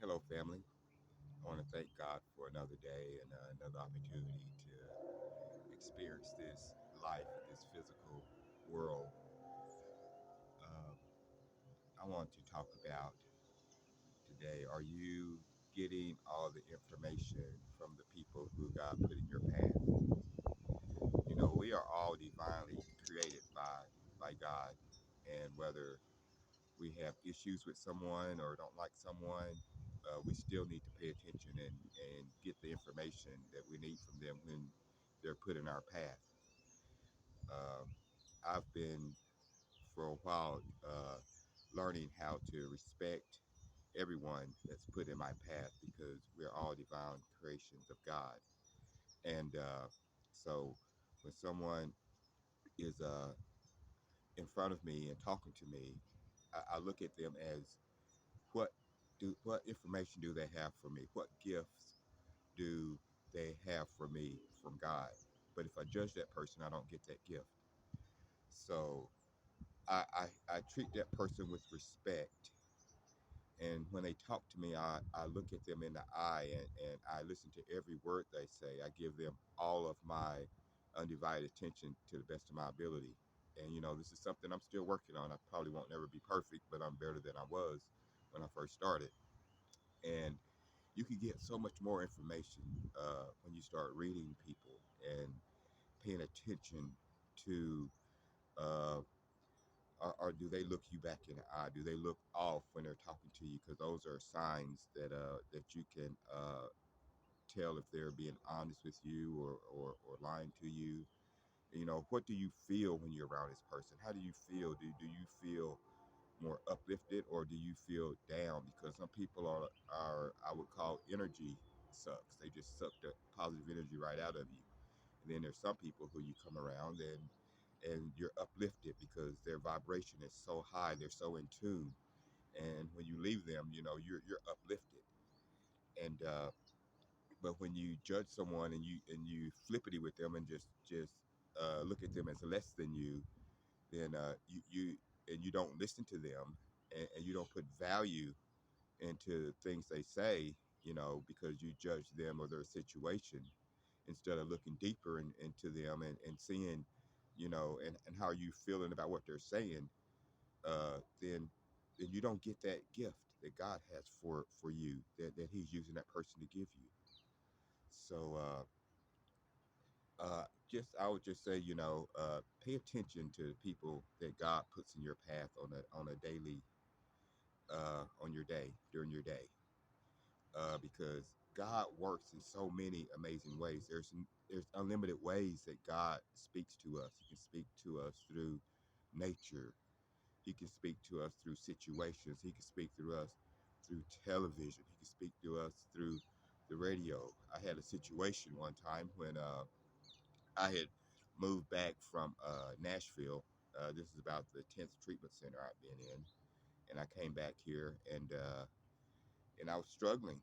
Hello, family. I want to thank God for another day and another opportunity to experience this life, this physical world. Um, I want to talk about today, are you getting all the information from the people who God put in your path? You know, we are all divinely created by God, and whether we have issues with someone or don't like someone, we still need to pay attention and get the information that we need from them when they're put in our path. Um, I've been for a while learning how to respect everyone that's put in my path because we're all divine creations of God. And so when someone is in front of me and talking to me, I look at them as what what information do they have for me? What gifts do they have for me from God? But if I judge that person, I don't get that gift. So I treat that person with respect. And when they talk to me, I look at them in the eye and I listen to every word they say. I give them all of my undivided attention to the best of my ability. And, you know, this is something I'm still working on. I probably won't never be perfect, but I'm better than I was when I first started. And you can get so much more information when you start reading people and paying attention to uh, or do they look you back in the eye? Do they look off when they're talking to you? Because those are signs that you can tell if they're being honest with you or lying to you. You know, what do you feel when you're around this person? How do you feel? Do you feel more uplifted or do you feel down? Because some people are I would call energy sucks. They just suck the positive energy right out of you. And then there's some people who you come around and you're uplifted because their vibration is so high, they're so in tune. And when you leave them, you know, you're uplifted. And but when you judge someone and you flippity with them and just look at them as less than you, then you don't listen to them and you don't put value into things they say, you know, because you judge them or their situation instead of looking deeper into them and seeing, you know, and how you feeling about what they're saying, then you don't get that gift that God has for you that He's using that person to give you. So just I would just say, you know, pay attention to the people that God puts in your path on a daily on your day during your day, because God works in so many amazing ways. There's unlimited ways that God speaks to us. He can speak to us through nature. He can speak to us through situations. He can speak through us through television. He can speak to us through the radio. I had a situation one time when I had moved back from Nashville. This is about the 10th treatment center I've been in, and I came back here and I was struggling,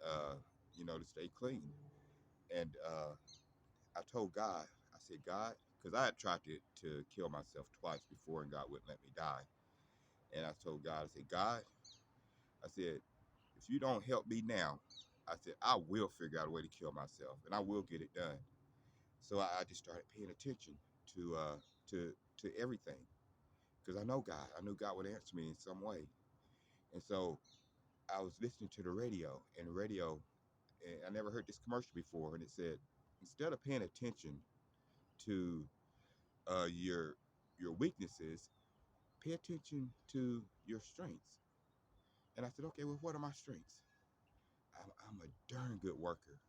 uh, you know, to stay clean. And I told God, I said, God, because I had tried to kill myself twice before, and God wouldn't let me die. And I told God, I said, God, I said, if you don't help me now, I said, I will figure out a way to kill myself, and I will get it done. So I just started paying attention to to everything because I know God. I knew God would answer me in some way. And so I was listening to the radio, and the radio, and I never heard this commercial before, and it said, instead of paying attention to uh, your your weaknesses, pay attention to your strengths. And I said, okay, well, what are my strengths? I'm a darn good worker.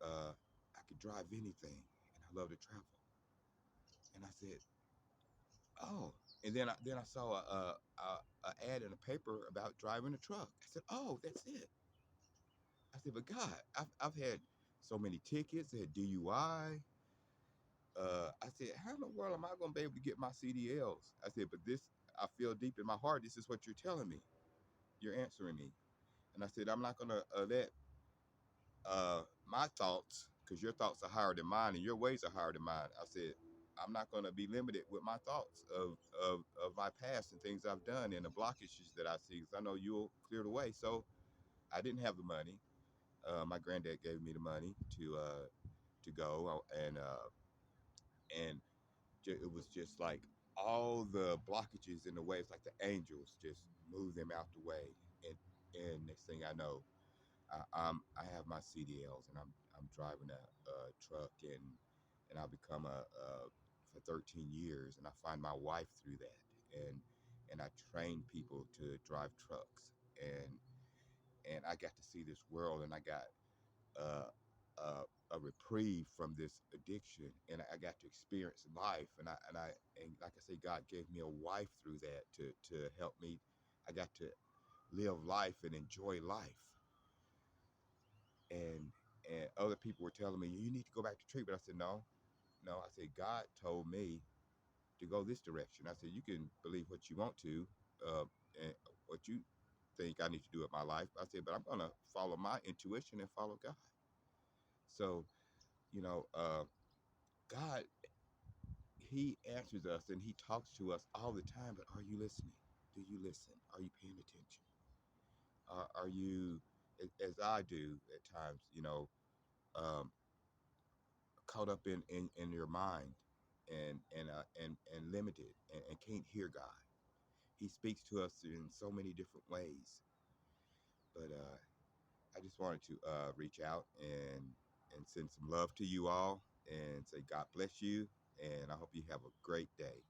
Uh, I could drive anything, and I love to travel. And I said, oh. And then I saw a ad in a paper about driving a truck. I said, oh, that's it. I said, but God, I've had so many tickets, I had DUI. I said, how in the world am I going to be able to get my CDLs? I said, but this, I feel deep in my heart, this is what you're telling me. You're answering me. And I said, I'm not going to let my thoughts, because your thoughts are higher than mine and your ways are higher than mine. I said, I'm not going to be limited with my thoughts of my past and things I've done and the blockages that I see, because I know you'll clear the way. So I didn't have the money. My granddad gave me the money to go, and it was just like all the blockages in the way. It's like the angels just move them out the way, and next thing I know, I have my CDLs, and I'm driving a truck, and I become a for 13 years, and I find my wife through that, and I train people to drive trucks, and I got to see this world, and I got uh, a reprieve from this addiction, and I got to experience life, and like I say, God gave me a wife through that to help me. I got to live life and enjoy life, and other people were telling me you need to go back to treatment. I said no, no. I said God told me to go this direction. I said you can believe what you want to, and what you think I need to do with my life. I said, but I'm gonna follow my intuition and follow God. So you know, God, He answers us and He talks to us all the time. But are you listening? Do you listen? Are you paying attention? Are you, as I do at times, um, caught up in your mind and limited and can't hear God? He speaks to us in so many different ways. But I just wanted to reach out and send some love to you all and say God bless you. And I hope you have a great day.